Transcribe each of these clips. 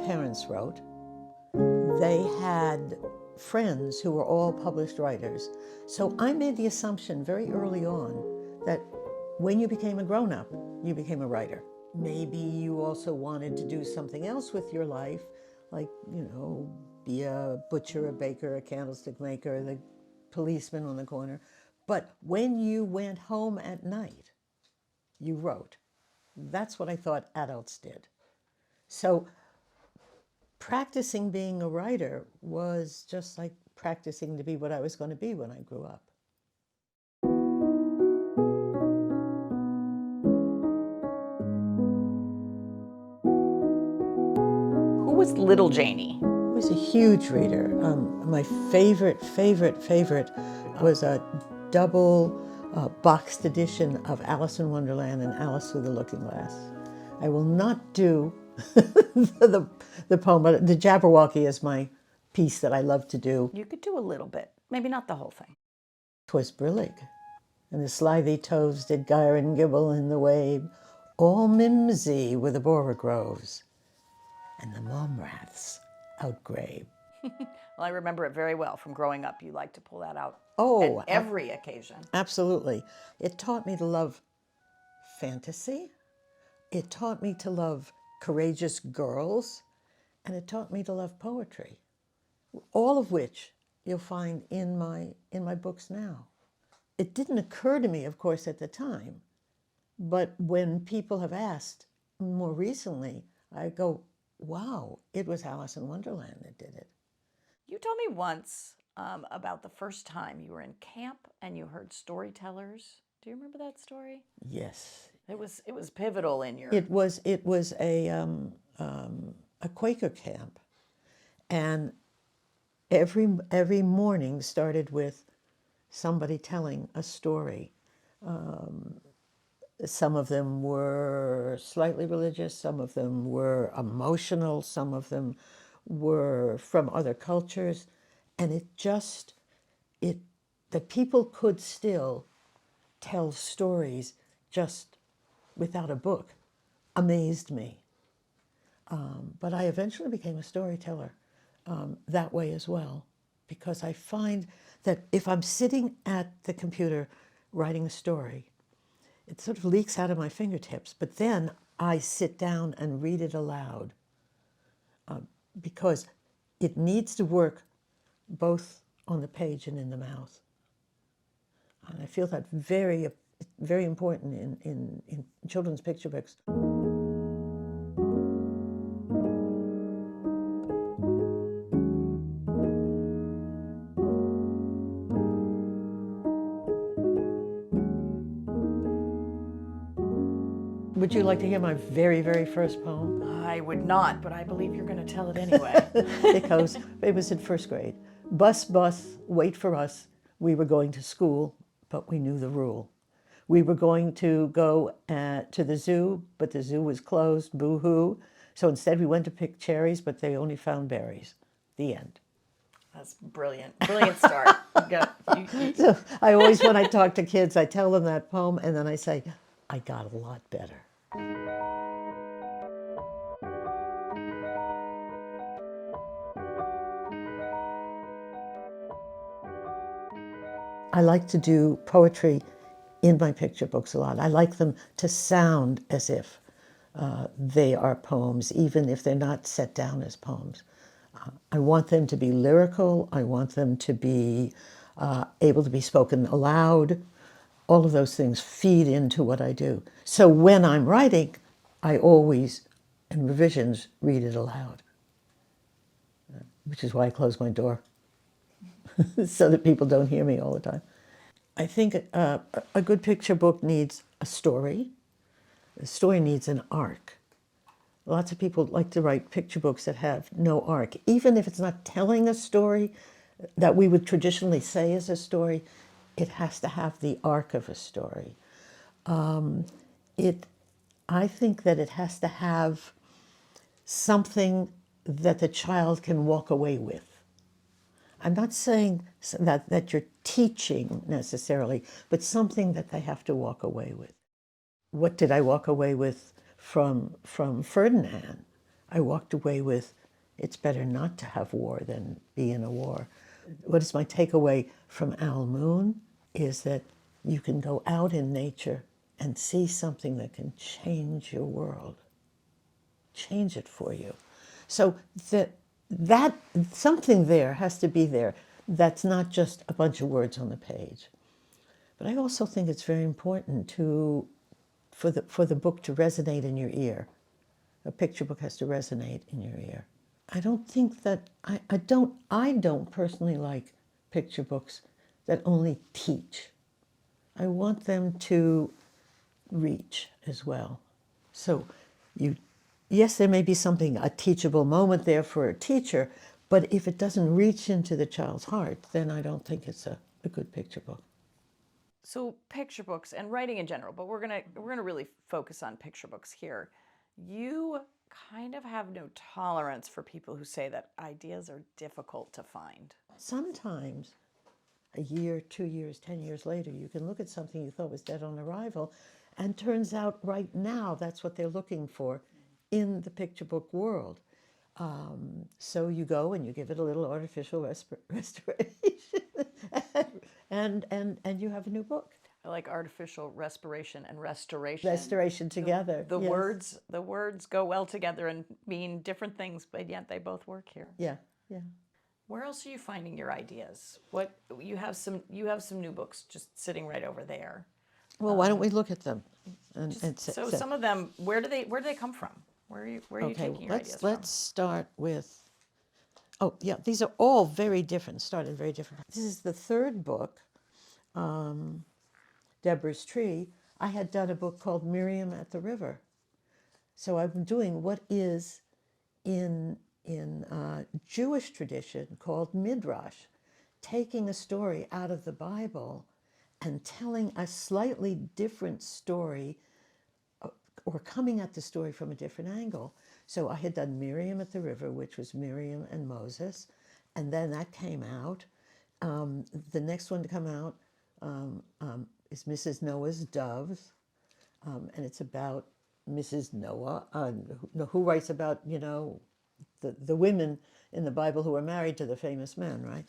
parents wrote. They had friends who were all published writers. So I made the assumption very early on that when you became a grown-up, you became a writer. Maybe you also wanted to do something else with your life, like, be a butcher, a baker, a candlestick maker, the policeman on the corner. But when you went home at night, you wrote. That's what I thought adults did. So practicing being a writer was just like practicing to be what I was going to be when I grew up. Who was Little Janie? I was a huge reader. My favorite was a double boxed edition of Alice in Wonderland and Alice Through the Looking Glass. I will not do the poem, but the Jabberwocky is my piece that I love to do. You could do a little bit, maybe not the whole thing. 'Twas brillig, and the slithy toves did gyre and gibble in the wabe. All mimsy were the borogoves, and the momraths outgrabe. Well, I remember it very well from growing up. You like to pull that out Oh, at every occasion. Absolutely. It taught me to love fantasy. It taught me to love courageous girls, and it taught me to love poetry, all of which you'll find in my books now. It didn't occur to me, of course, at the time, but when people have asked more recently, I go, wow, it was Alice in Wonderland that did it. You told me once about the first time you were in camp and you heard storytellers. Do you remember that story? Yes. It was pivotal in your... It was a Quaker camp, and every morning started with somebody telling a story. Some of them were slightly religious, some of them were emotional, some of them were from other cultures, and that people could still tell stories just without a book amazed me. But I eventually became a storyteller that way as well, because I find that if I'm sitting at the computer writing a story, it sort of leaks out of my fingertips, but then I sit down and read it aloud because it needs to work both on the page and in the mouth. And I feel that very, very important in children's picture books. Would you like to hear my very, very first poem? I would not, but I believe you're going to tell it anyway. Because it was in first grade. Bus, bus, wait for us. We were going to school, but we knew the rule. We were going to go to the zoo, but the zoo was closed, boo-hoo. So instead we went to pick cherries, but they only found berries. The end. That's brilliant. Brilliant start. So I always, when I talk to kids, I tell them that poem, and then I say, I got a lot better. I like to do poetry in my picture books a lot. I like them to sound as if they are poems, even if they're not set down as poems. I want them to be lyrical. I want them to be able to be spoken aloud. All of those things feed into what I do. So when I'm writing, I always, in revisions, read it aloud, which is why I close my door, so that people don't hear me all the time. I think a good picture book needs a story. The story needs an arc. Lots of people like to write picture books that have no arc. Even if it's not telling a story that we would traditionally say is a story, it has to have the arc of a story. I think that it has to have something that the child can walk away with. I'm not saying that you're teaching necessarily, but something that they have to walk away with. What did I walk away with from Ferdinand? I walked away with, it's better not to have war than be in a war. What is my takeaway from Al Moon is that you can go out in nature and see something that can change your world, change it for you. So that something there has to be there. That's not just a bunch of words on the page. But I also think it's very important for the book to resonate in your ear. A picture book has to resonate in your ear. I don't think that I don't personally like picture books that only teach. I want them to reach as well. So yes, there may be something, a teachable moment there for a teacher, but if it doesn't reach into the child's heart, then I don't think it's a good picture book. So picture books and writing in general, but we're gonna really focus on picture books here. You kind of have no tolerance for people who say that ideas are difficult to find. Sometimes a year, 2 years, 10 years later, you can look at something you thought was dead on arrival, and turns out right now that's what they're looking for in the picture book world. So you go and you give it a little artificial restoration, and you have a new book. I like artificial respiration and restoration. Restoration together. The yes. words go well together and mean different things, but yet they both work here. Yeah, yeah. Where else are you finding your ideas? What you have some new books just sitting right over there. Well, why don't we look at them? So some of them, where do they come from? Where are you taking your ideas let's start with. Oh yeah, these are all very different. Started very different. This is the third book, Deborah's Tree. I had done a book called Miriam at the River, so I've been doing what is in Jewish tradition called midrash, taking a story out of the Bible and telling a slightly different story, or coming at the story from a different angle. So I had done Miriam at the River, which was Miriam and Moses, and then that came out. The next one to come out is Mrs. Noah's Doves, and it's about Mrs. Noah, who writes about, the women in the Bible who are married to the famous men, right?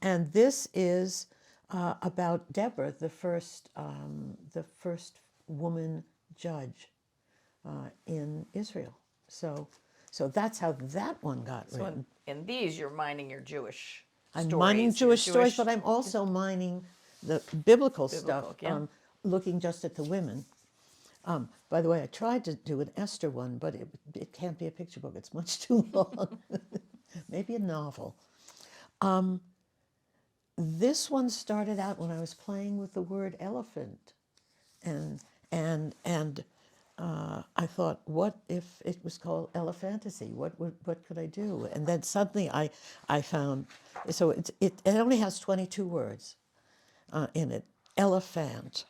And this is about Deborah, the first woman judge in Israel. So that's how that one got written. In these, you're mining your Jewish I'm stories. mining Jewish stories, but I'm also mining the biblical stuff, yeah. looking just at the women. By the way, I tried to do an Esther one, but it can't be a picture book. It's much too long. Maybe a novel. This one started out when I was playing with the word elephant, and I thought, what if it was called Elephantasy? What could I do? And then suddenly I found, so it only has 22 words in it: elephant,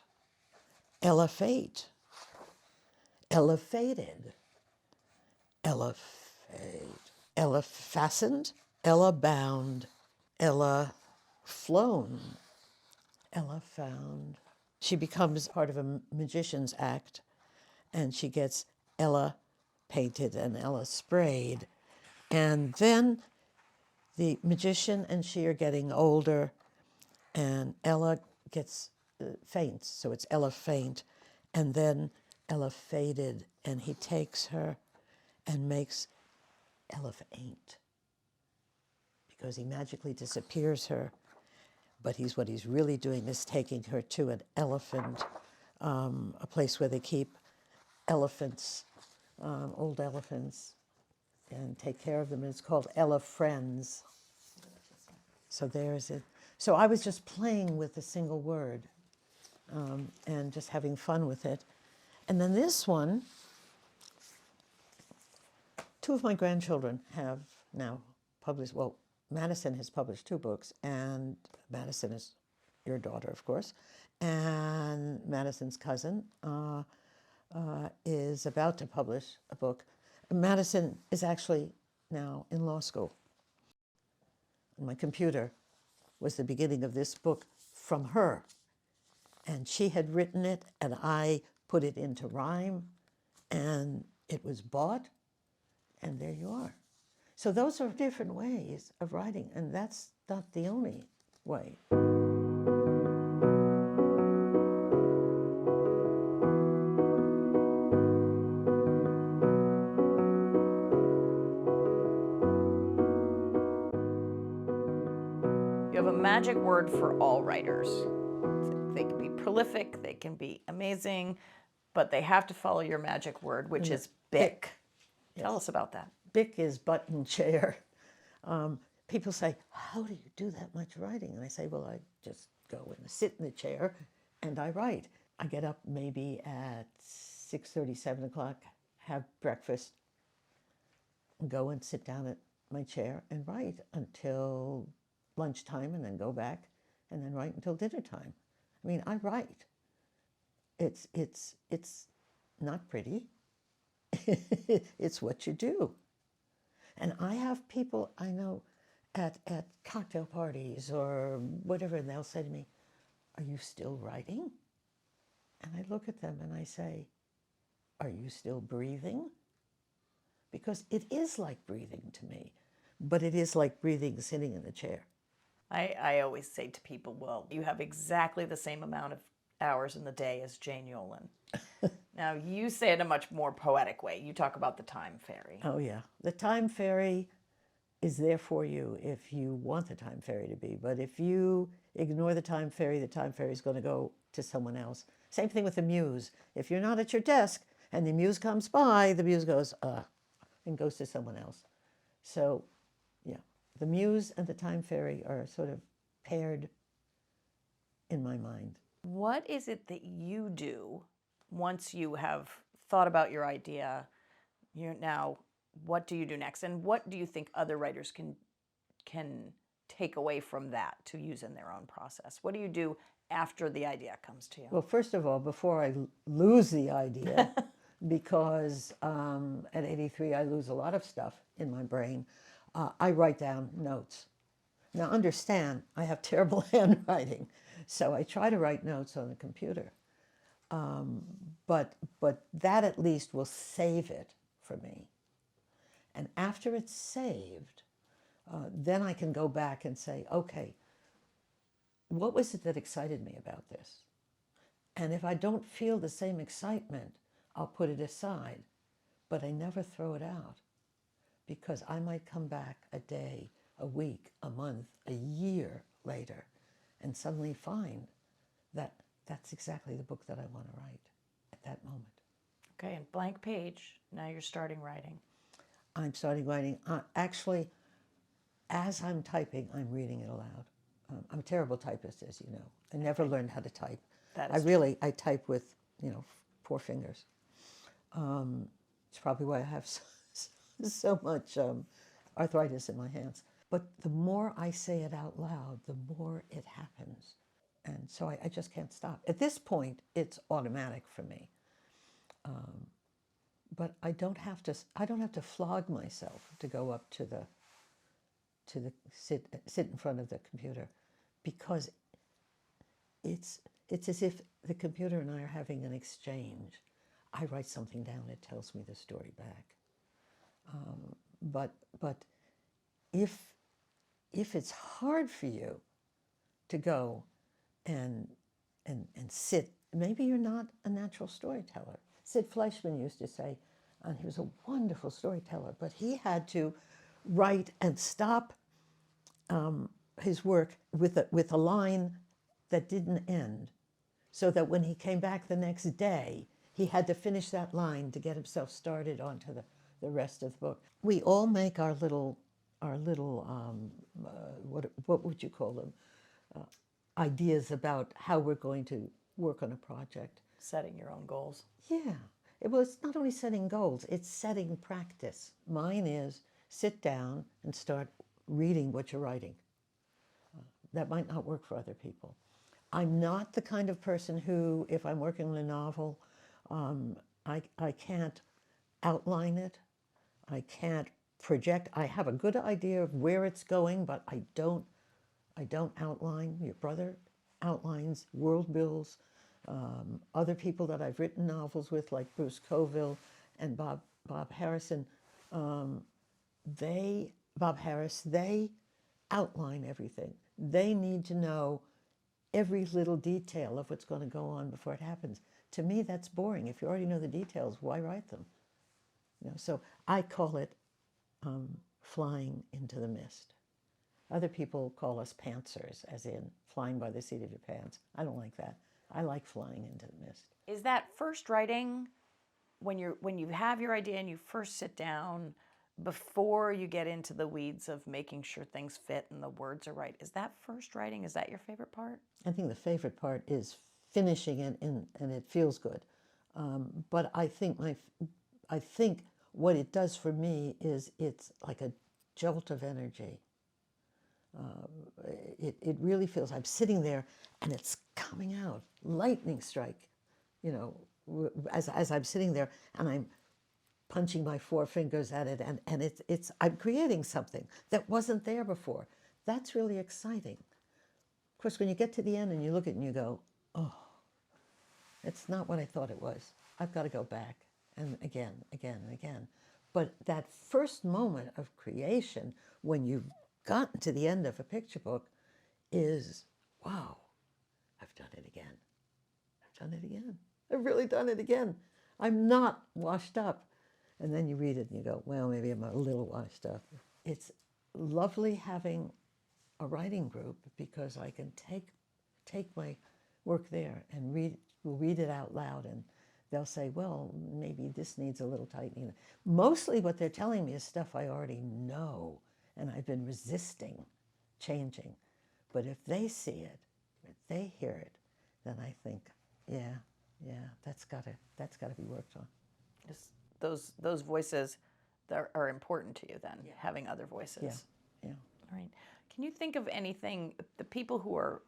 elephate, elephated, elephate, elefastened, ella bound, ella flown, ella found. She becomes part of a magician's act, and she gets Ella painted and Ella sprayed. And then the magician and she are getting older, and Ella gets faints, so it's Ella faint, and then Ella faded, and he takes her and makes Ella faint, because he magically disappears her. But what he's really doing is taking her to an elephant, a place where they keep elephants, old elephants, and take care of them. And it's called Ella Friends. So there's it. So I was just playing with a single word, and just having fun with it. And then this one, two of my grandchildren have now published, well, Madison has published 2 books, and Madison is your daughter, of course, and Madison's cousin is about to publish a book. Madison is actually now in law school. My computer was the beginning of this book from her, and she had written it, and I put it into rhyme, and it was bought, and there you are. So those are different ways of writing, and that's not the only way. You have a magic word for all writers. They can be prolific, they can be amazing, but they have to follow your magic word, which is BIC. Tell us about that. BIC is button chair. People say, how do you do that much writing? And I say, well, I just go and sit in the chair and I write. I get up maybe at 6:30, 7 o'clock, have breakfast, go and sit down at my chair and write until lunchtime, and then go back and then write until dinner time. I mean, I write. It's not pretty. It's what you do. And I have people I know at cocktail parties or whatever, and they'll say to me, are you still writing? And I look at them and I say, are you still breathing? Because it is like breathing to me, but it is like breathing sitting in the chair. I always say to people, well, you have exactly the same amount of hours in the day as Jane Yolen. Now, you say it in a much more poetic way. You talk about the time fairy. Oh, yeah. The time fairy is there for you if you want the time fairy to be. But if you ignore the time fairy is going to go to someone else. Same thing with the muse. If you're not at your desk and the muse comes by, the muse goes, and goes to someone else. So, yeah, the muse and the time fairy are sort of paired in my mind. What is it that you do once you have thought about your idea? Now, what do you do next? And what do you think other writers can take away from that to use in their own process? What do you do after the idea comes to you? Well, first of all, before I lose the idea, because at 83 I lose a lot of stuff in my brain, I write down notes. Now understand, I have terrible handwriting, so I try to write notes on the computer. But that at least will save it for me. And after it's saved, then I can go back and say, okay, what was it that excited me about this? And if I don't feel the same excitement, I'll put it aside. But I never throw it out, because I might come back a day, a week, a month, a year later, and suddenly find that that's exactly the book that I want to write at that moment. Okay, and blank page, now you're starting writing. I'm starting writing. Actually, as I'm typing, I'm reading it aloud. I'm a terrible typist, as you know. I never learned how to type. That is I type with, 4 fingers. It's probably why I have so much arthritis in my hands. But the more I say it out loud, the more it happens. And so I just can't stop. At this point, it's automatic for me. But I don't have to flog myself to go up to sit in front of the computer, because it's as if the computer and I are having an exchange. I write something down, it tells me the story back. But if it's hard for you to go and sit, maybe you're not a natural storyteller. Sid Fleischman used to say, and he was a wonderful storyteller, but he had to write and stop his work with a line that didn't end, so that when he came back the next day, he had to finish that line to get himself started onto the rest of the book. We all make our little what would you call them? Ideas about how we're going to work on a project. Setting your own goals. Yeah. Well, it's not only setting goals, it's setting practice. Mine is sit down and start reading what you're writing. That might not work for other people. I'm not the kind of person who, if I'm working on a novel, I can't outline it. I can't project. I have a good idea of where it's going, but I don't outline. Your brother outlines, world builds. Other people that I've written novels with, like Bruce Coville and Bob Harrison, Bob Harris, they outline everything. They need to know every little detail of what's going to go on before it happens. To me, that's boring. If you already know the details, why write them? So I call it flying into the mist. Other people call us pantsers, as in flying by the seat of your pants. I don't like that. I like flying into the mist. Is that first writing when you have your idea and you first sit down before you get into the weeds of making sure things fit and the words are right? Is that first writing? Is that your favorite part? I think the favorite part is finishing it and it feels good. But I think what it does for me is it's like a jolt of energy. It really feels, I'm sitting there and it's coming out, lightning strike, as I'm sitting there and I'm punching my four fingers at it and I'm creating something that wasn't there before. That's really exciting. Of course, when you get to the end and you look at it and you go, oh, it's not what I thought it was. I've got to go back and again, again, and again. But that first moment of creation, when you've gotten to the end of a picture book, is, wow, I've done it again. I've done it again. I've really done it again. I'm not washed up. And then you read it and you go, well, maybe I'm a little washed up. It's lovely having a writing group because I can take my work there and read it out loud, and they'll say, well, maybe this needs a little tightening. Mostly what they're telling me is stuff I already know and I've been resisting changing. But if they see it, if they hear it, then I think, yeah, that's gotta be worked on. Just those voices that are important to you then, having other voices. Yeah. All right. Can you think of anything, the people who are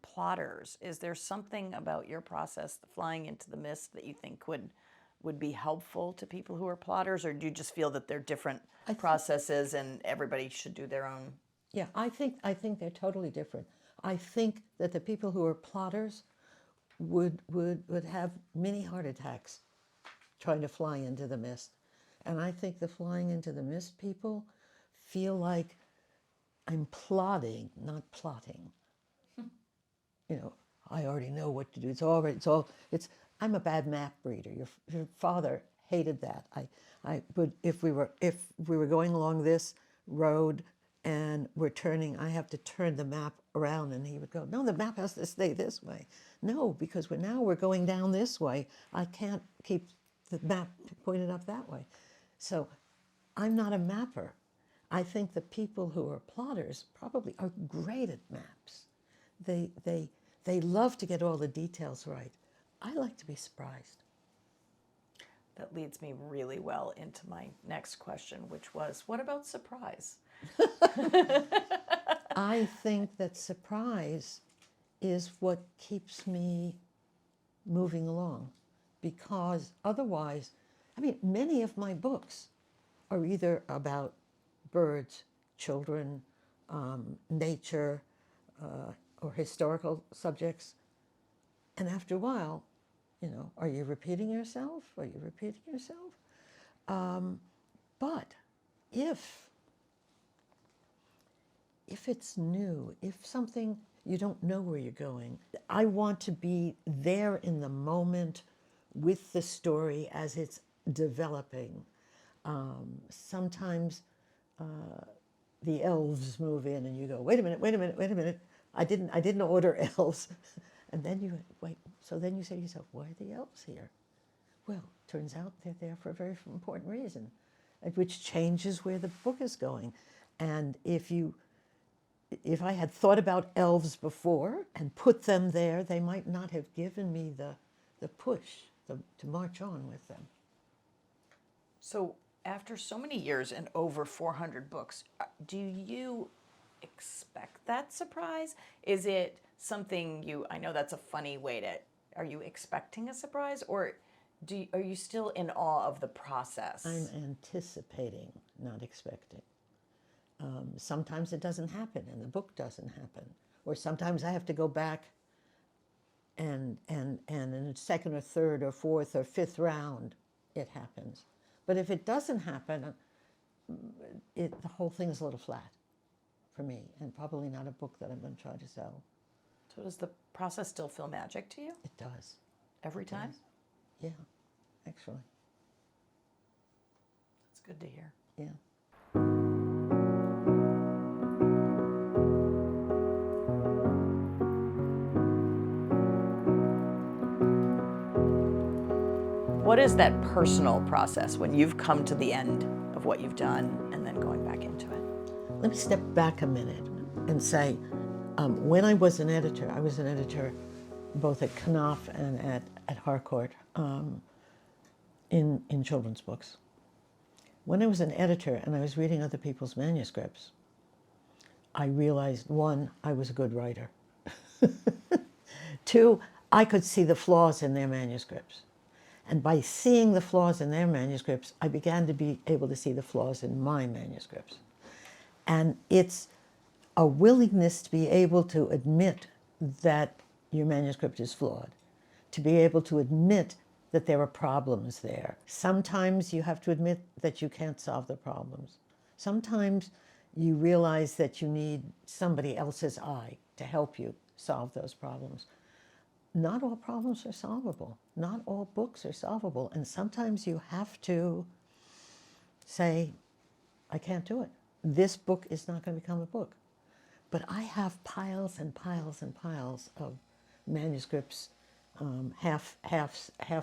plotters, is there something about your process, flying into the mist, that you think would be helpful to people who are plotters, or do you just feel that they're different processes and everybody should do their own? Yeah, I think they're totally different. I think that the people who are plotters would have many heart attacks trying to fly into the mist. And I think the flying into the mist people feel like I'm plodding, not plotting. I already know what to do. I'm a bad map reader. Your father hated that. I would, if we were going along this road and we're turning, I have to turn the map around, and he would go, no, the map has to stay this way. No, because we're going down this way. I can't keep the map pointed up that way. So I'm not a mapper. I think the people who are plotters probably are great at maps. They love to get all the details right. I like to be surprised. That leads me really well into my next question, which was, what about surprise? I think that surprise is what keeps me moving along, because otherwise, many of my books are either about birds, children, nature, or historical subjects. And after a while, are you repeating yourself? Are you repeating yourself? But if it's new, if something you don't know where you're going, I want to be there in the moment with the story as it's developing. Sometimes the elves move in and you go, wait a minute. I didn't order elves. And then you wait. So then you say to yourself, why are the elves here? Well, turns out they're there for a very important reason, which changes where the book is going. And if I had thought about elves before and put them there, they might not have given me the push to march on with them. So after so many years and over 400 books, do you expect that surprise? Is it something I know that's a funny way are you expecting a surprise, or are you still in awe of the process? I'm anticipating, not expecting. Sometimes it doesn't happen and the book doesn't happen. Or sometimes I have to go back and in a second or third or fourth or fifth round, it happens. But if it doesn't happen, the whole thing is a little flat for me, and probably not a book that I'm going to try to sell. So does the process still feel magic to you It does. every time? Does. Yeah, actually. That's good to hear. Yeah. What is that personal process when you've come to the end of what you've done and then going back into it? Let me step back a minute and say, when I was an editor both at Knopf and at Harcourt in children's books. When I was an editor and I was reading other people's manuscripts, I realized, one, I was a good writer. Two, I could see the flaws in their manuscripts. And by seeing the flaws in their manuscripts, I began to be able to see the flaws in my manuscripts. And it's a willingness to be able to admit that your manuscript is flawed, to be able to admit that there are problems there. Sometimes you have to admit that you can't solve the problems. Sometimes you realize that you need somebody else's eye to help you solve those problems. Not all problems are solvable. Not all books are solvable. And sometimes you have to say, I can't do it. This book is not going to become a book. But I have piles and piles and piles of manuscripts, half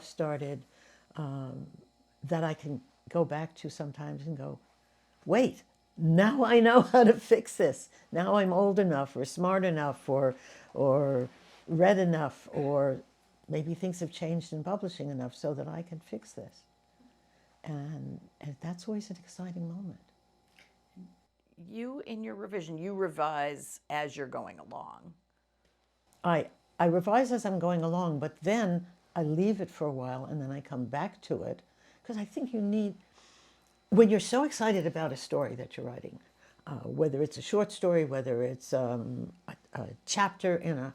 started, that I can go back to sometimes and go, wait, now I know how to fix this. Now I'm old enough or smart enough or read enough, or maybe things have changed in publishing enough so that I can fix this. And that's always an exciting moment. You, in your revision, you revise as you're going along. I revise as I'm going along, but then I leave it for a while and then I come back to it, because I think you need, when you're so excited about a story that you're writing, whether it's a short story, whether it's a chapter in a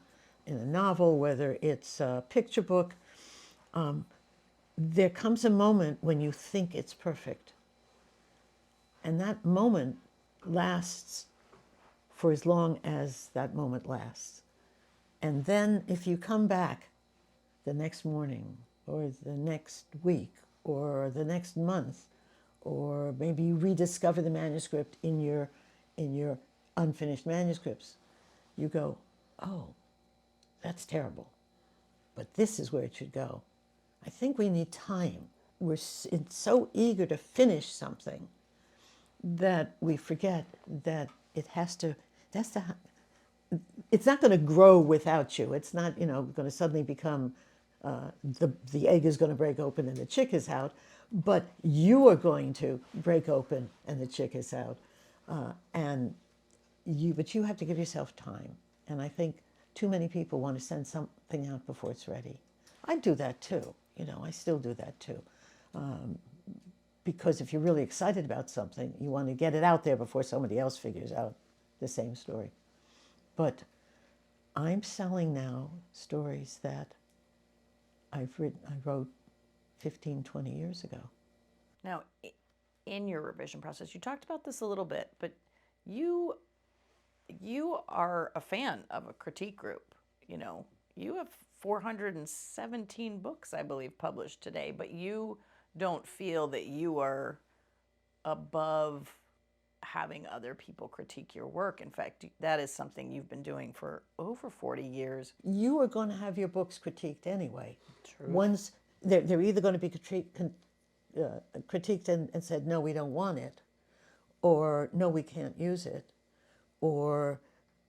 novel, whether it's a picture book, there comes a moment when you think it's perfect. And that moment lasts for as long as that moment lasts. And then if you come back the next morning or the next week or the next month, or maybe you rediscover the manuscript in your unfinished manuscripts, you go, oh, that's terrible, but this is where it should go. I think we need time. We're so eager to finish something that we forget that it's not going to grow without you. It's not, going to suddenly become, the egg is going to break open and the chick is out, but you are going to break open and the chick is out. But you have to give yourself time. And I think too many people want to send something out before it's ready. I do that too. I still do that too. Because if you're really excited about something, you want to get it out there before somebody else figures out the same story. But I'm selling now stories that I wrote 15, 20 years ago. Now, in your revision process, you talked about this a little bit, but you are a fan of a critique group. You have 417 books, I believe, published today, but you don't feel that you are above having other people critique your work. In fact, that is something you've been doing for over 40 years. You are going to have your books critiqued anyway. True. One's, they're either going to be critiqued and said, no, we don't want it, or no, we can't use it, or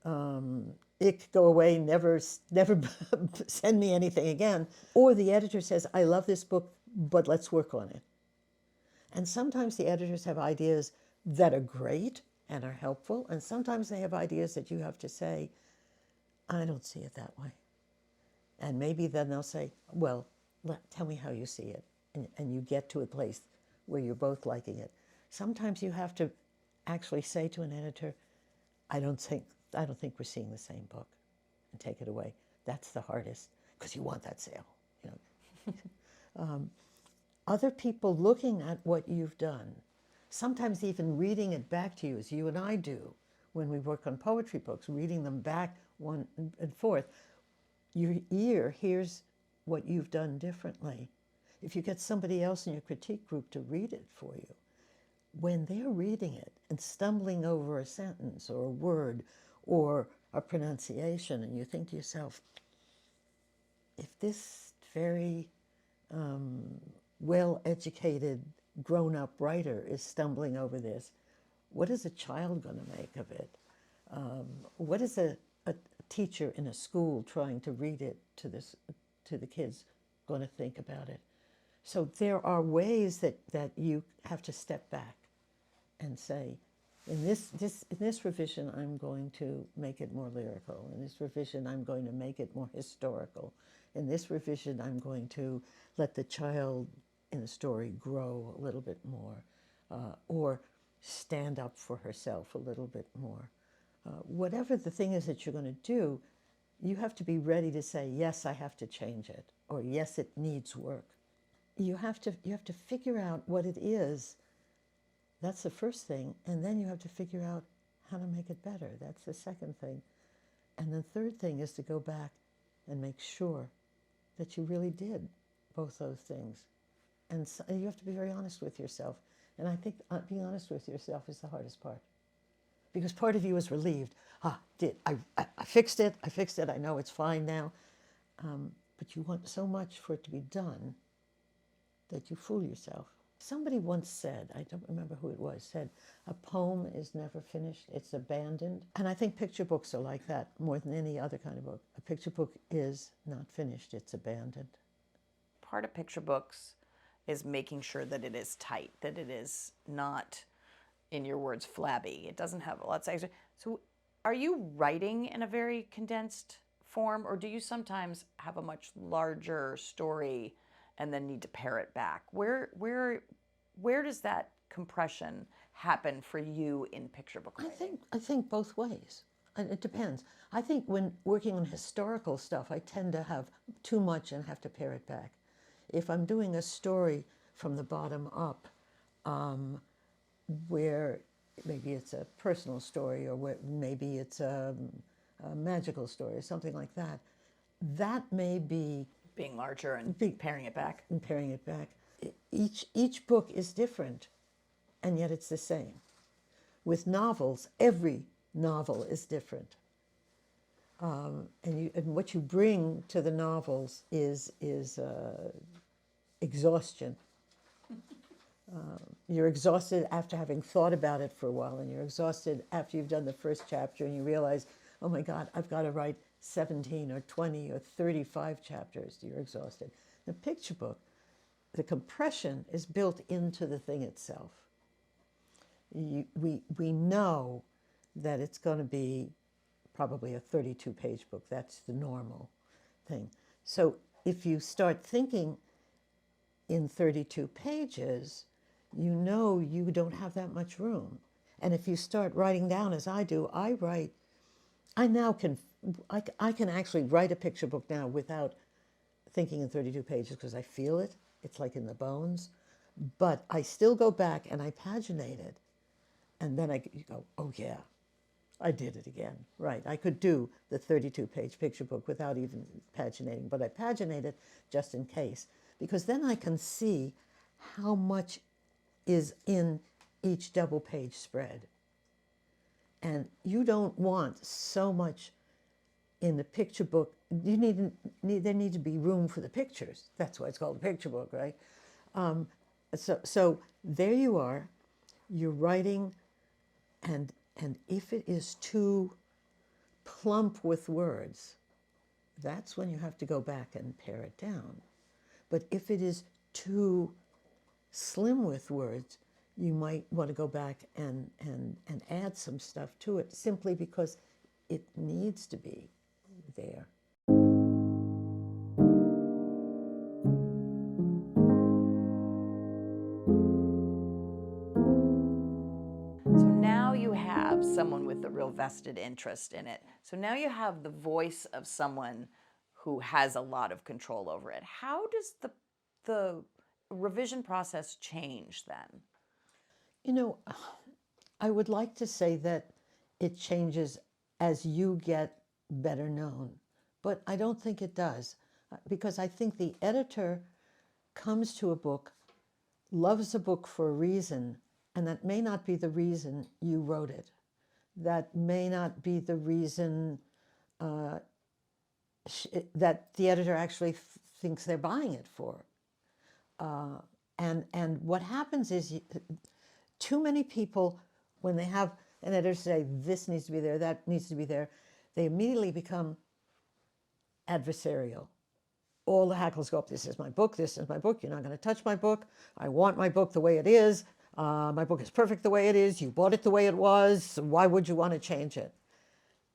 ick, go away, never send me anything again. Or the editor says, I love this book, but let's work on it. And sometimes the editors have ideas that are great and are helpful, and sometimes they have ideas that you have to say, I don't see it that way. And maybe then they'll say, well, tell me how you see it. And you get to a place where you're both liking it. Sometimes you have to actually say to an editor, I don't think we're seeing the same book, and take it away. That's the hardest, because you want that sale. other people looking at what you've done, sometimes even reading it back to you, as you and I do when we work on poetry books, reading them back one and forth. Your ear hears what you've done differently. If you get somebody else in your critique group to read it for you, when they're reading it and stumbling over a sentence or a word or a pronunciation, and you think to yourself, if this very well-educated, grown-up writer is stumbling over this, what is a child going to make of it? What is a teacher in a school trying to read it to the kids going to think about it? So there are ways that you have to step back and say, in this revision, I'm going to make it more lyrical. In this revision, I'm going to make it more historical. In this revision, I'm going to let the child in the story grow a little bit more, or stand up for herself a little bit more. Whatever the thing is that you're going to do, you have to be ready to say, yes, I have to change it, or yes, it needs work. You have to figure out what it is. That's the first thing. And then you have to figure out how to make it better. That's the second thing. And the third thing is to go back and make sure that you really did both those things. And so, you have to be very honest with yourself. And I think being honest with yourself is the hardest part. Because part of you is relieved. I fixed it, I know it's fine now. But you want so much for it to be done that you fool yourself. Somebody once said, I don't remember who it was, said, a poem is never finished, it's abandoned. And I think picture books are like that more than any other kind of book. A picture book is not finished, it's abandoned. Part of picture books is making sure that it is tight, that it is not, in your words, flabby. It doesn't have lots of extra. So are you writing in a very condensed form, or do you sometimes have a much larger story and then need to pare it back? Where does that compression happen for you in picture book writing? I think both ways. And it depends. I think when working on historical stuff, I tend to have too much and have to pare it back. If I'm doing a story from the bottom up, where maybe it's a personal story, or where maybe it's a magical story or something like that, that may be Being larger and paring it back. and paring it back. Each book is different, and yet it's the same. With novels, every novel is different, and what you bring to the novels is exhaustion. You're exhausted after having thought about it for a while, and you're exhausted after you've done the first chapter and you realize, oh my God, I've got to write 17 or 20 or 35 chapters. You're exhausted. The picture book, the compression is built into the thing itself. We know that it's going to be probably a 32-page book. That's the normal thing. So if you start thinking in 32 pages, you know you don't have that much room. And if you start writing down, as I do, I can actually write a picture book now without thinking in 32 pages because I feel it. It's like in the bones. But I still go back and I paginate it. And then you go, oh yeah, I did it again. Right, I could do the 32-page picture book without even paginating, but I paginate it just in case. Because then I can see how much is in each double-page spread. And you don't want so much in the picture book. There need to be room for the pictures. That's why it's called a picture book, right? So there you are. You're writing, and if it is too plump with words, that's when you have to go back and pare it down. But if it is too slim with words, you might want to go back and add some stuff to it simply because it needs to be there. So now you have someone with a real vested interest in it. So now you have the voice of someone who has a lot of control over it. How does revision process change then? You know, I would like to say that it changes as you get better known, but I don't think it does, because I think the editor comes to a book, loves a book for a reason, and that may not be the reason you wrote it. That may not be the reason that the editor actually thinks they're buying it for. And what happens is too many people, when they have an editor say, this needs to be there, that needs to be there, they immediately become adversarial. All the hackles go up. This is my book. This is my book. You're not going to touch my book. I want my book the way it is. My book is perfect the way it is. You bought it the way it was. Why would you want to change it?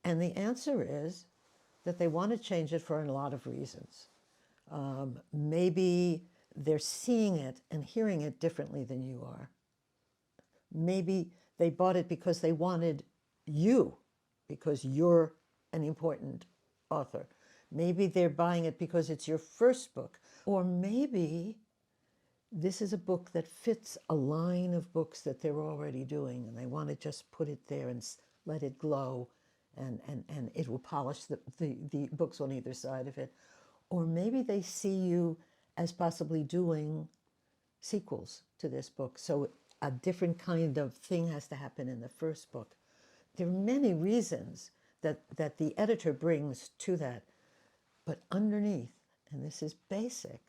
And the answer is that they want to change it for a lot of reasons. Maybe they're seeing it and hearing it differently than you are. Maybe they bought it because they wanted you, because you're an important author. Maybe they're buying it because it's your first book. Or maybe this is a book that fits a line of books that they're already doing, and they want to just put it there and let it glow, and it will polish the books on either side of it. Or maybe they see you as possibly doing sequels to this book. So a different kind of thing has to happen in the first book. There are many reasons that the editor brings to that. But underneath, and this is basic,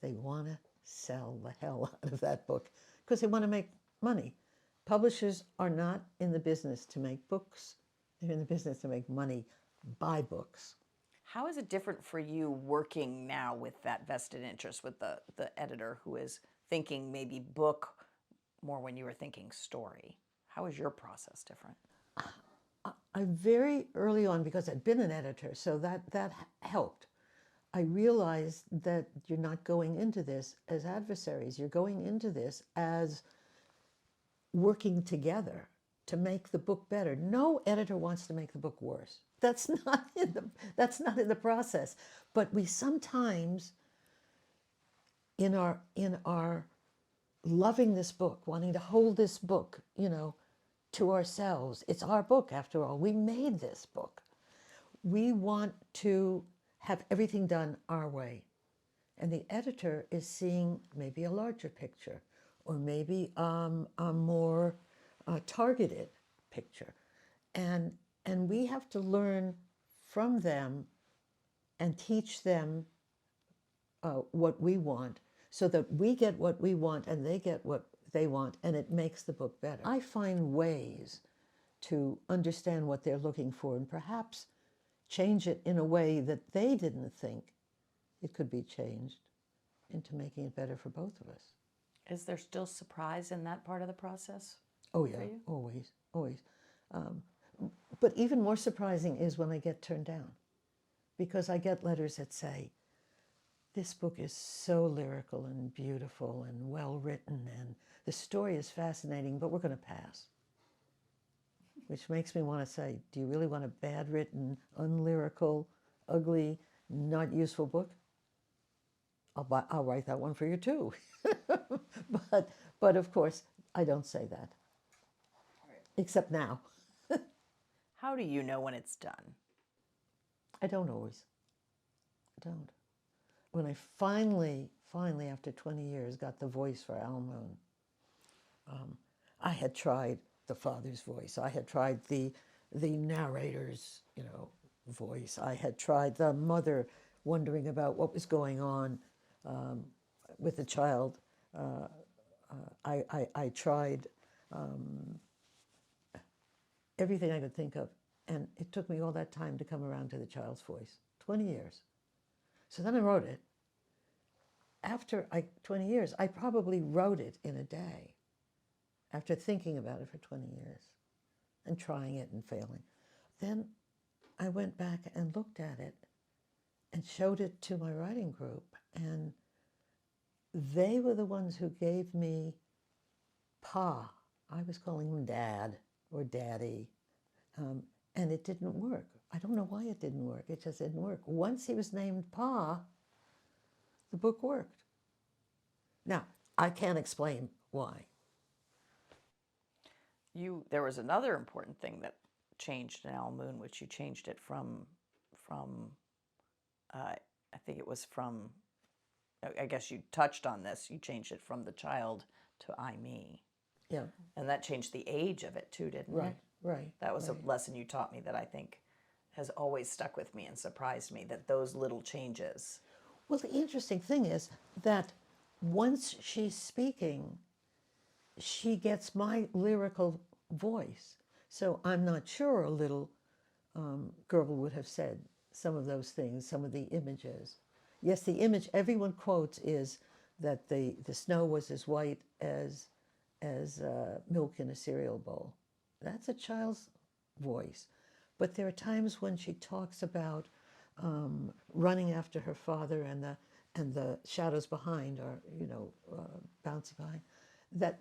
they want to sell the hell out of that book because they want to make money. Publishers are not in the business to make books. They're in the business to make money by books. How is it different for you working now with that vested interest with the editor who is thinking maybe book more when you were thinking story? How is your process different? I very early on, because I'd been an editor, so that helped. I realized that you're not going into this as adversaries. You're going into this as working together to make the book better. No editor wants to make the book worse. That's not in the process. But we sometimes, in our loving this book, wanting to hold this book, to ourselves. It's our book, after all. We made this book. We want to have everything done our way. And the editor is seeing maybe a larger picture, or maybe a more targeted picture. And we have to learn from them and teach them what we want, so that we get what we want and they get what they want, and it makes the book better. I find ways to understand what they're looking for and perhaps change it in a way that they didn't think it could be changed, into making it better for both of us. Is there still surprise in that part of the process? Oh yeah, always, always. But even more surprising is when I get turned down, because I get letters that say, this book is so lyrical and beautiful and well written, and the story is fascinating, but we're going to pass. Which makes me want to say, do you really want a bad written, unlyrical, ugly, not useful book? I'll write that one for you too. but of course, I don't say that. Except now. How do you know when it's done? I don't always. I don't. When I finally, after 20 years, got the voice for Al Moon, I had tried the father's voice. I had tried the narrator's, voice. I had tried the mother wondering about what was going on with the child. I tried everything I could think of, and it took me all that time to come around to the child's voice. 20 years. So then I wrote it. After 20 years, I probably wrote it in a day, after thinking about it for 20 years and trying it and failing. Then I went back and looked at it and showed it to my writing group, and they were the ones who gave me Pa. I was calling him Dad or Daddy, and it didn't work. I don't know why it didn't work. It just didn't work. Once he was named Pa, the book worked. Now, I can't explain why. There was another important thing that changed in Al Moon, which you changed it from I think it was from, I guess you touched on this, you changed it from the child to I, me. Yeah, And that changed the age of it too, didn't right, it? right. That was right. a lesson you taught me that I think has always stuck with me and surprised me, that those little changes. Well, the interesting thing is that once she's speaking, she gets my lyrical voice. So I'm not sure a little girl would have said some of those things, some of the images. Yes, the image everyone quotes is that the snow was as white as milk in a cereal bowl. That's a child's voice. But there are times when she talks about running after her father and the shadows behind are, bouncing behind.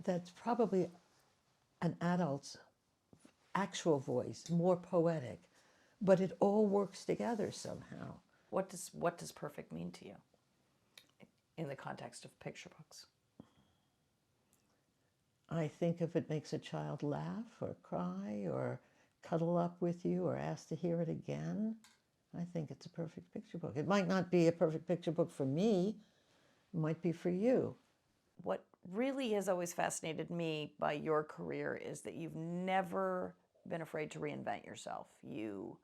That's probably an adult's actual voice, more poetic, but it all works together somehow. What does perfect mean to you in the context of picture books? I think if it makes a child laugh or cry or cuddle up with you or ask to hear it again, I think it's a perfect picture book. It might not be a perfect picture book for me, it might be for you. What really has always fascinated me by your career is that you've never been afraid to reinvent yourself. You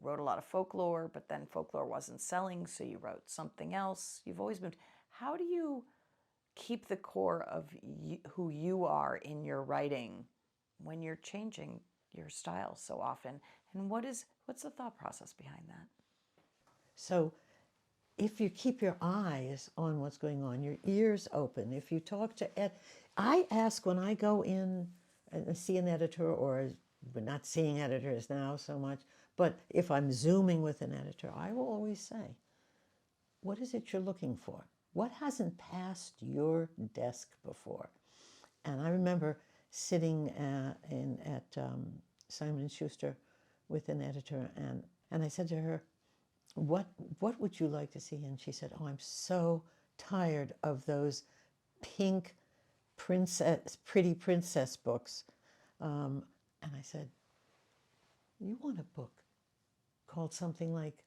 wrote a lot of folklore, but then folklore wasn't selling, so you wrote something else. You've always moved. How do you keep the core of who you are in your writing when you're changing your style so often? And what's the thought process behind that? So if you keep your eyes on what's going on, your ears open, if you talk to Ed, I ask when I go in and see an editor, or we're not seeing editors now so much, but if I'm Zooming with an editor, I will always say, what is it you're looking for? What hasn't passed your desk before? And I remember sitting at Simon & Schuster with an editor, and I said to her, what would you like to see? And she said, oh, I'm so tired of those pink pretty princess books. And I said, you want a book called something like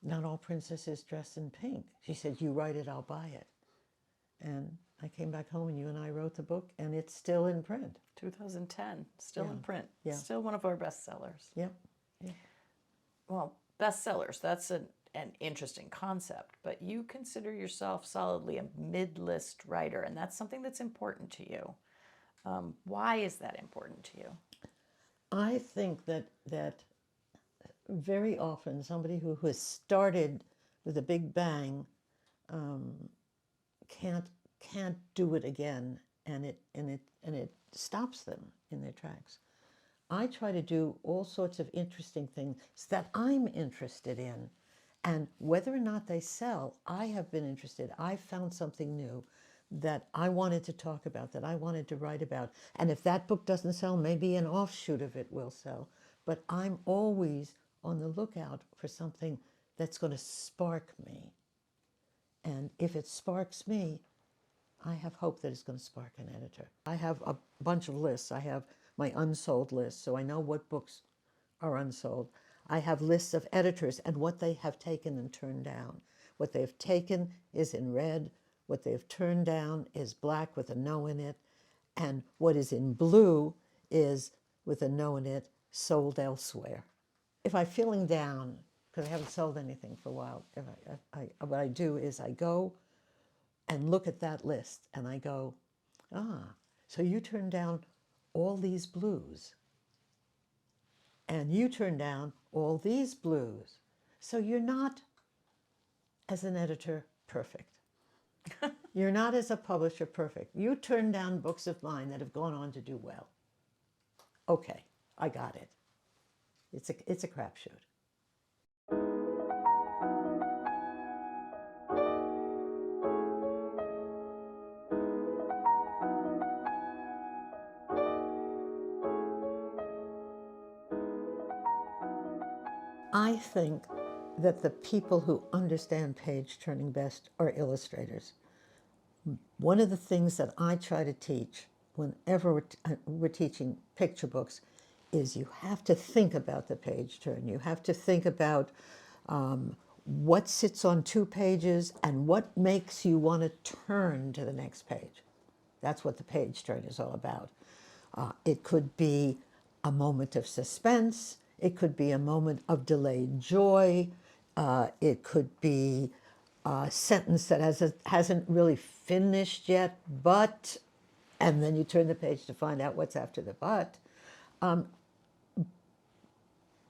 Not All Princesses Dressed in Pink? She said, you write it, I'll buy it. And I came back home and you and I wrote the book, and it's still in print. 2010, still Yeah. in print. Yeah. Still one of our bestsellers. Yep. Yeah. Well, bestsellers, that's an interesting concept, but you consider yourself solidly a mid-list writer, and that's something that's important to you. Why is that important to you? I think that very often somebody who has started with a big bang can't do it again, and it stops them in their tracks. I try to do all sorts of interesting things that I'm interested in, and whether or not they sell, I have been interested. I found something new that I wanted to talk about, that I wanted to write about, and if that book doesn't sell, maybe an offshoot of it will sell. But I'm always on the lookout for something that's going to spark me. And if it sparks me, I have hope that it's going to spark an editor. I have a bunch of lists. I have my unsold list, so I know what books are unsold. I have lists of editors and what they have taken and turned down. What they've taken is in red. What they've turned down is black with a no in it. And what is in blue is, with a no in it, sold elsewhere. If I'm feeling down, because I haven't sold anything for a while, what I do is I go and look at that list and I go, so you turned down all these blues and you turned down all these blues. So you're not, as an editor, perfect. You're not, as a publisher, perfect. You turned down books of mine that have gone on to do well. Okay, I got it. It's a crapshoot. I think that the people who understand page turning best are illustrators. One of the things that I try to teach whenever we're teaching picture books is you have to think about the page turn. You have to think about what sits on 2 pages and what makes you want to turn to the next page. That's what the page turn is all about. It could be a moment of suspense. It could be a moment of delayed joy. It could be a sentence that hasn't really finished yet, but, and then you turn the page to find out what's after the but.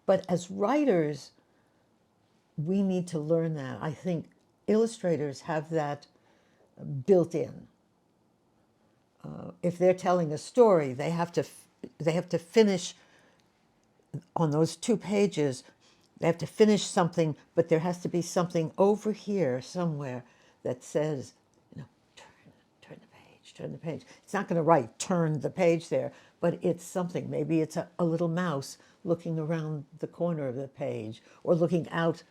But as writers, we need to learn that. I think illustrators have that built in. If they're telling a story, they have to finish on those 2 pages. They have to finish something, but there has to be something over here somewhere that says, turn the page, turn the page. It's not going to write turn the page there, but it's something. Maybe it's a little mouse looking around the corner of the page or looking out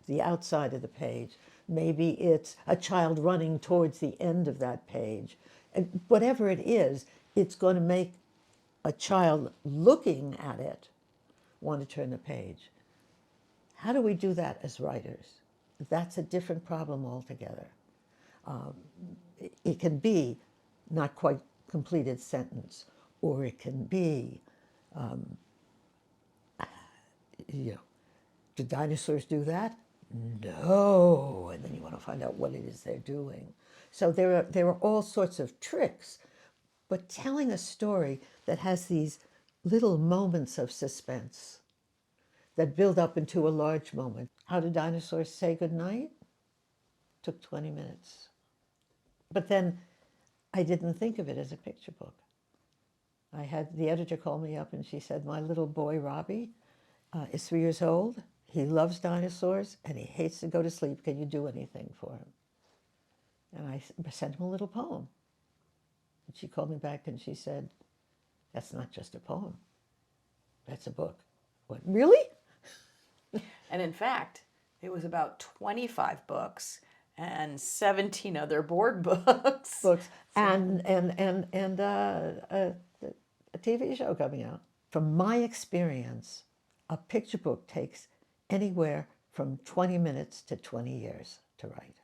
the outside of the page. Maybe it's a child running towards the end of that page. And whatever it is, it's going to make a child looking at it want to turn the page. How do we do that as writers? That's a different problem altogether. It can be not quite completed sentence, or it can be, did dinosaurs do that? No. And then you want to find out what it is they're doing. So there are all sorts of tricks, but telling a story that has these little moments of suspense that build up into a large moment. How do dinosaurs say goodnight? Took 20 minutes. But then I didn't think of it as a picture book. I had the editor call me up and she said, my little boy, Robbie, is 3 years old. He loves dinosaurs and he hates to go to sleep. Can you do anything for him? And I sent him a little poem. And she called me back and she said, that's not just a poem. That's a book. What, really? And in fact, it was about 25 books and 17 other board books. Books and a TV show coming out. From my experience, a picture book takes anywhere from 20 minutes to 20 years to write.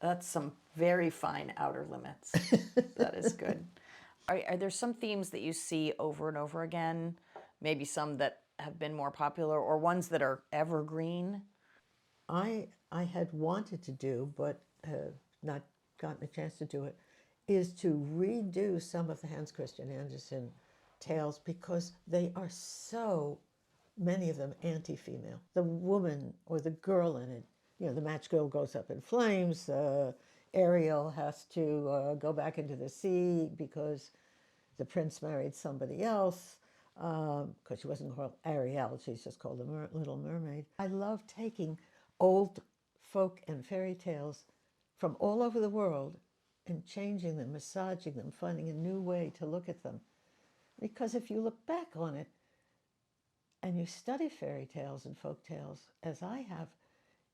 That's some very fine outer limits. That is good. Are there some themes that you see over and over again? Maybe some that have been more popular or ones that are evergreen? I had wanted to do, but not gotten a chance to do it, is to redo some of the Hans Christian Andersen tales because they are so, many of them anti-female. The woman or the girl in it, the match girl goes up in flames, Ariel has to go back into the sea because the prince married somebody else, because she wasn't called Ariel, she's just called the Little Mermaid. I love taking old folk and fairy tales from all over the world and changing them, massaging them, finding a new way to look at them. Because if you look back on it and you study fairy tales and folk tales, as I have,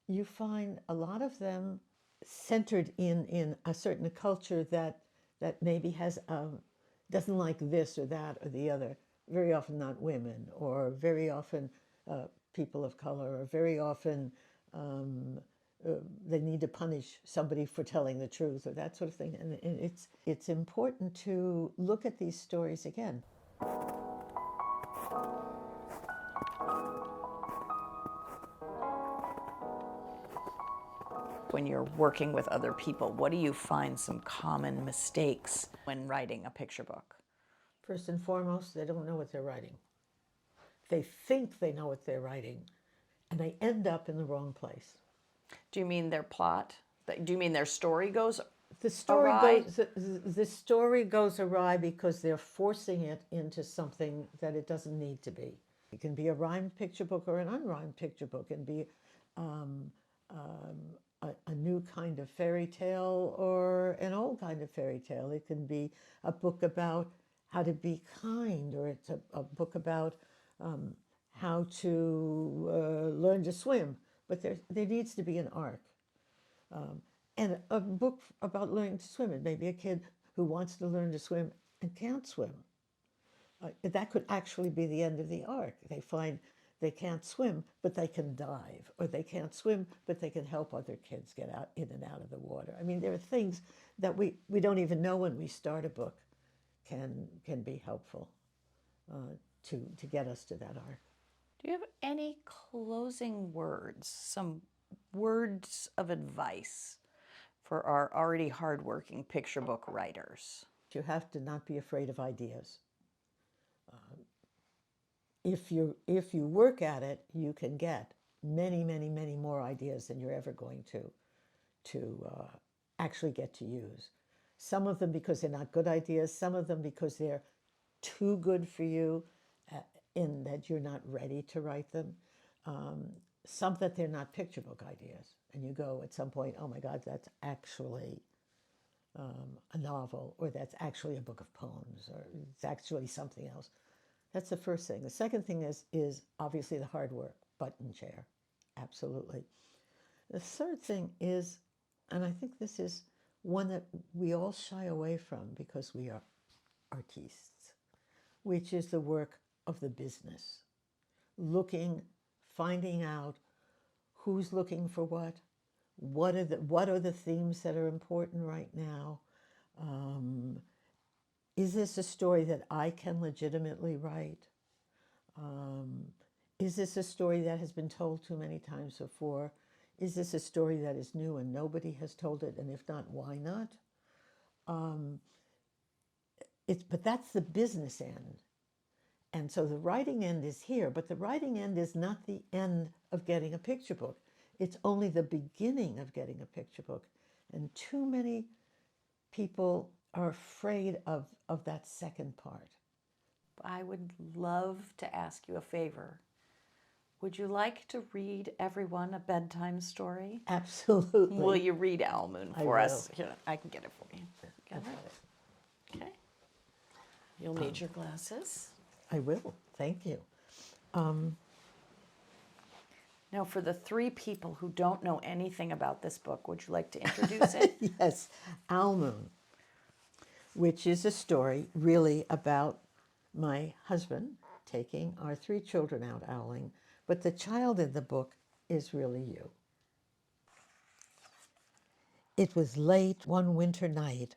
you find a lot of them centered in a certain culture that maybe has doesn't like this or that or the other. Very often not women, or very often people of color, or very often they need to punish somebody for telling the truth or that sort of thing. And it's important to look at these stories again. When you're working with other people, what do you find some common mistakes when writing a picture book? First and foremost, they don't know what they're writing. They think they know what they're writing, and they end up in the wrong place. Do you mean their plot? Do you mean their story goes The story awry? the story goes awry because they're forcing it into something that it doesn't need to be. It can be a rhymed picture book or an unrhymed picture book, and be a new kind of fairy tale or an old kind of fairy tale. It can be a book about how to be kind, or it's a book about how to learn to swim. But there needs to be an arc. And a book about learning to swim. It may be a kid who wants to learn to swim and can't swim. That could actually be the end of the arc. They find they can't swim, but they can dive, or they can't swim, but they can help other kids get out in and out of the water. I mean, there are things that we don't even know when we start a book can be helpful to get us to that arc. Do you have any closing words, some words of advice for our already hardworking picture book writers? You have to not be afraid of ideas. If you work at it, you can get many, many, many more ideas than you're ever going to actually get to use. Some of them because they're not good ideas, some of them because they're too good for you in that you're not ready to write them. Some that they're not picture book ideas. And you go at some point, oh my God, that's actually a novel, or that's actually a book of poems, or it's actually something else. That's the first thing. The second thing is obviously the hard work, button chair, absolutely. The third thing is, and I think this is one that we all shy away from because we are artistes, which is the work of the business. Finding out who's looking for what are the themes that are important right now. Is this a story that I can legitimately write? Is this a story that has been told too many times before? Is this a story that is new and nobody has told it? And if not, why not? But that's the business end. And so the writing end is here, but the writing end is not the end of getting a picture book. It's only the beginning of getting a picture book. And too many people are afraid of that second part. I would love to ask you a favor. Would you like to read everyone a bedtime story? Absolutely. Will you read Owl Moon for us? will. Here, I can get it for you. Got it? Okay. You'll need your glasses. I will. Thank you. Now, for the three people who don't know anything about this book, would you like to introduce it? Yes, Owl Moon, which is a story really about my husband taking our three children out owling, but the child in the book is really you. It was late one winter night,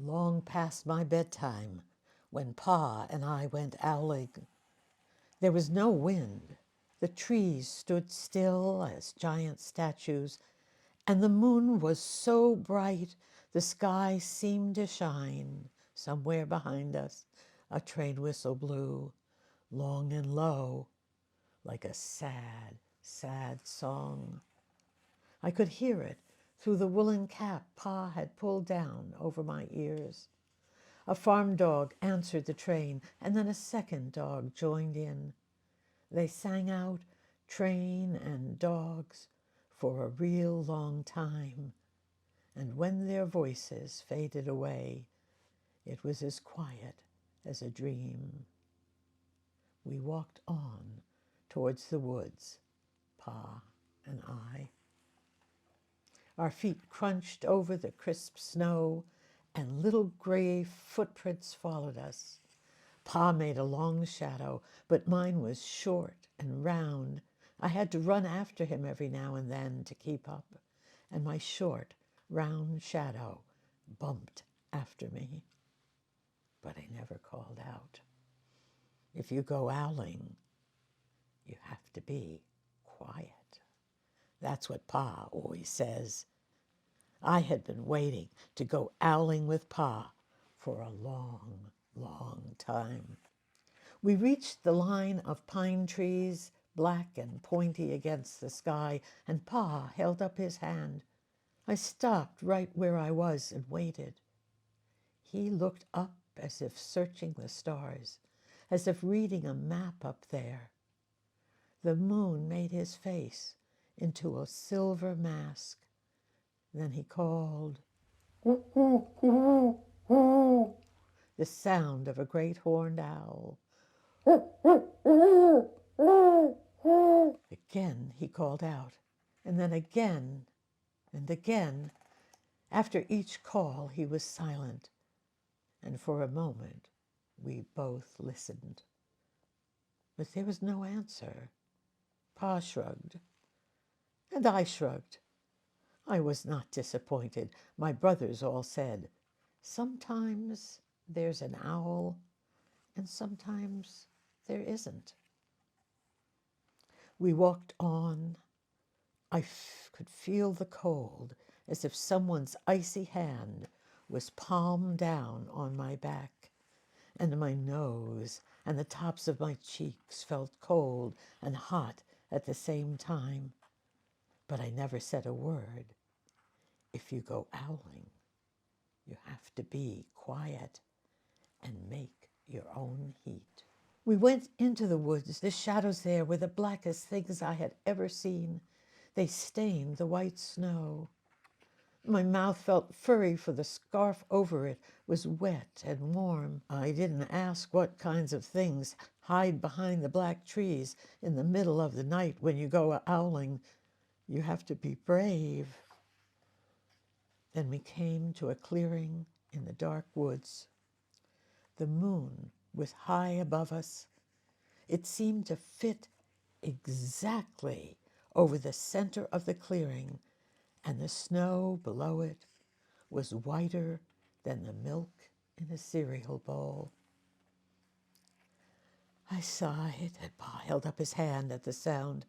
long past my bedtime, when Pa and I went owling. There was no wind. The trees stood still as giant statues, and the moon was so bright the sky seemed to shine. Somewhere behind us, a train whistle blew, long and low, like a sad, sad song. I could hear it through the woolen cap Pa had pulled down over my ears. A farm dog answered the train, and then a second dog joined in. They sang out, train and dogs, for a real long time, and when their voices faded away, it was as quiet as a dream. We walked on towards the woods, Pa and I. Our feet crunched over the crisp snow, and little gray footprints followed us. Pa made a long shadow, but mine was short and round. I had to run after him every now and then to keep up, and my short, round shadow bumped after me. But I never called out. If you go owling, you have to be quiet. That's what Pa always says. I had been waiting to go owling with Pa for a long, long time. We reached the line of pine trees, black and pointy against the sky, and Pa held up his hand. I stopped right where I was and waited. He looked up as if searching the stars, as if reading a map up there. The moon made his face into a silver mask. Then he called, "Ooh, ooh, ooh, ooh," the sound of a great horned owl. Again he called out, and then again and again, After each call, he was silent, and for a moment we both listened. But there was no answer. Pa shrugged, and I shrugged. I was not disappointed. My brothers all said, sometimes there's an owl, and sometimes there isn't. We walked on. I could feel the cold, as if someone's icy hand was palm down on my back, and my nose and the tops of my cheeks felt cold and hot at the same time. But I never said a word. If you go owling, you have to be quiet and make your own heat. We went into the woods. The shadows there were the blackest things I had ever seen. They stained the white snow. My mouth felt furry, for the scarf over it was wet and warm. I didn't ask what kinds of things hide behind the black trees in the middle of the night when you go owling. You have to be brave. Then we came to a clearing in the dark woods. The moon was high above us. It seemed to fit exactly over the center of the clearing, and the snow below it was whiter than the milk in a cereal bowl. I sighed, and Pa held up his hand at the sound.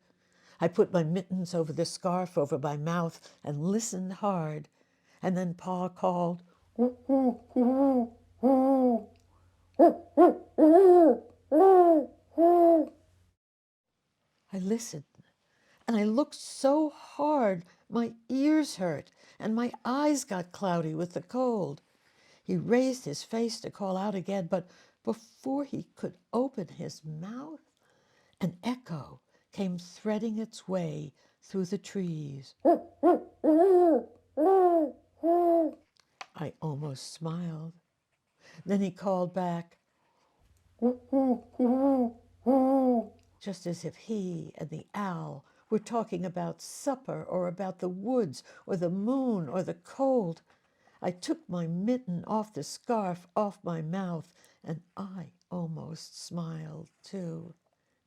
I put my mittens over the scarf over my mouth and listened hard, and then Pa called, I listened, and I looked so hard my ears hurt and my eyes got cloudy with the cold. He raised his face to call out again, but before he could open his mouth, an echo came threading its way through the trees. I almost smiled. Then he called back, just as if he and the owl were talking about supper or about the woods or the moon or the cold. I took my mitten off the scarf off my mouth, and I almost smiled too.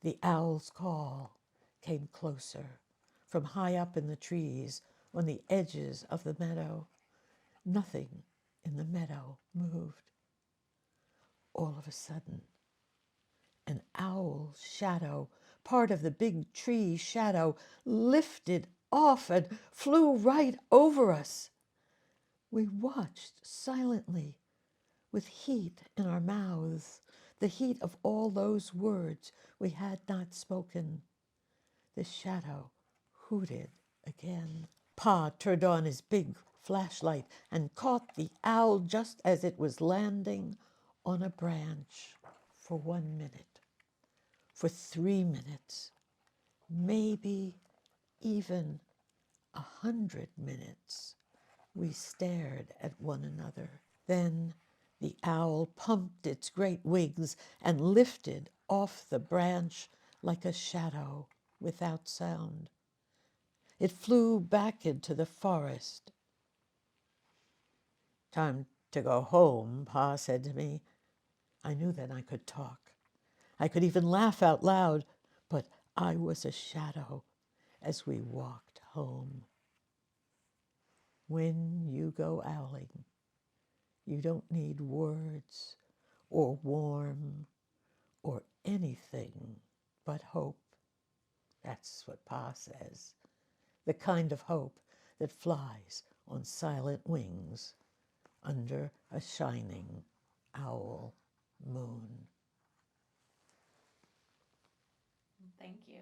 The owl's call came closer from high up in the trees on the edges of the meadow. Nothing in the meadow moved. All of a sudden, an owl's shadow, part of the big tree shadow, lifted off and flew right over us. We watched silently, with heat in our mouths, the heat of all those words we had not spoken. The shadow hooted again. Pa turned on his big flashlight and caught the owl just as it was landing on a branch. For 1 minute, for 3 minutes, maybe even 100 minutes, we stared at one another. Then the owl pumped its great wings and lifted off the branch like a shadow without sound. It flew back into the forest. Time to go home, Pa said to me. I knew then I could talk. I could even laugh out loud, but I was a shadow as we walked home. When you go owling, you don't need words or warm or anything but hope. That's what Pa says. The kind of hope that flies on silent wings under a shining owl moon. Thank you.